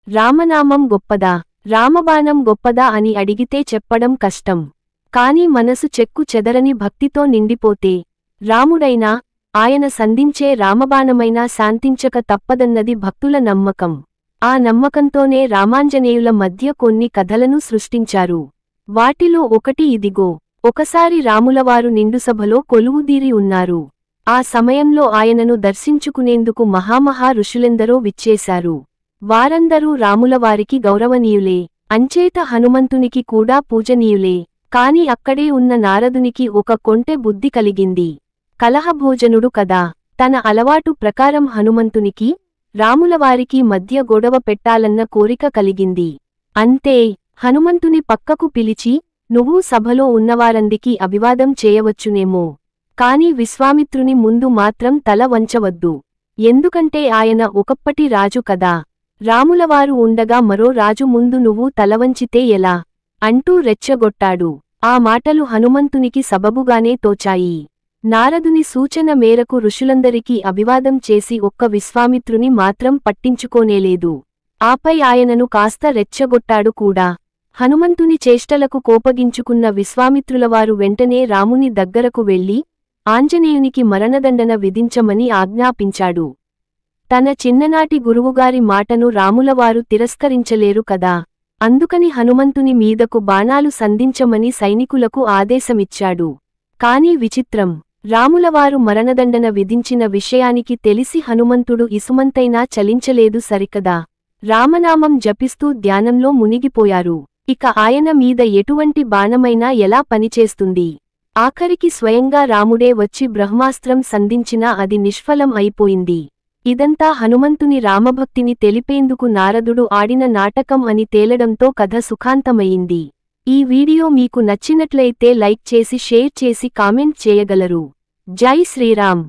రామనామం గొప్పదా, రామబాణం గొప్పదా అని అడిగితే చెప్పడం కష్టం. కాని మనసు చెక్కు చెదరని భక్తితో నిండిపోతే రాముడైనా ఆయన సంధించే రామబాణమైనా శాంతించక తప్పదన్నది భక్తుల నమ్మకం. ఆ నమ్మకంతోనే రామాంజనేయుల మధ్య కొన్ని కథలను సృష్టించారు. వాటిలో ఒకటి ఇదిగో. ఒకసారి రాములవారు నిండుసభలో కొలువుదీరి ఉన్నారు. ఆ సమయంలో ఆయనను దర్శించుకునేందుకు మహామహా ఋషులెందరో విచ్చేశారు. వారందరూ రాములవారికి గౌరవనీయులే, అంచేత హనుమంతునికి కూడా పూజనీయులే. కాని అక్కడే ఉన్న నారదునికి ఒక కొంటె బుద్ధి కలిగింది. కలహభోజనుడు కదా, తన అలవాటు ప్రకారం హనుమంతునికి రాములవారికి మధ్య గొడవ పెట్టాలన్న కోరిక కలిగింది. అంతే, హనుమంతుని పక్కకు పిలిచి, నువ్వు సభలో ఉన్నవారందికి అభివాదం చేయవచ్చునేమో, కాని విశ్వామిత్రుని ముందు మాత్రం తల వంచవద్దు. ఎందుకంటే ఆయన ఒకప్పటి రాజు కదా. రాములవారు ఉండగా మరో రాజు ముందు నువ్వు తలవంచితే ఎలా అంటూ రెచ్చగొట్టాడు. ఆ మాటలు హనుమంతునికి సబబుగానే తోచాయి. నారదుని సూచన మేరకు ఋషులందరికీ అభివాదం చేసి ఒక్క విశ్వామిత్రుని మాత్రం పట్టించుకోనేలేదు. ఆపై ఆయనను కాస్త రెచ్చగొట్టాడు కూడా. హనుమంతుని చేష్టలకు కోపగించుకున్న విశ్వామిత్రులవారు వెంటనే రాముని దగ్గరకు వెళ్లి ఆంజనేయునికి మరణదండన విధించమని ఆజ్ఞాపించాడు. తన చిన్ననాటి గురువుగారి మాటను రాములవారు తిరస్కరించలేరు కదా. అందుకని హనుమంతుని మీదకు బాణాలు సంధించమని సైనికులకు ఆదేశమిచ్చాడు. కాని విచిత్రం, రాములవారు మరణదండన విధించిన విషయానికి తెలిసి హనుమంతుడు ఇసుమంతైనా చలించలేదు సరికదా. రామనామం జపిస్తూ ధ్యానంలో మునిగిపోయారు. ఇక ఆయన మీద ఎటువంటి బాణమైనా ఎలా పనిచేస్తుంది. ఆఖరికి స్వయంగా రాముడే వచ్చి బ్రహ్మాస్త్రం సంధించినా అది నిష్ఫలం అయిపోయింది. ఇదంతా హనుమంతుని రామభక్తిని తెలిపేందుకు నారదుడు ఆడిన నాటకం అని తేలడంతో కథ సుఖాంతమయింది. ఈ వీడియో మీకు నచ్చినట్లయితే లైక్ చేసి షేర్ చేసి కామెంట్ చేయగలరు. జై శ్రీరామ్.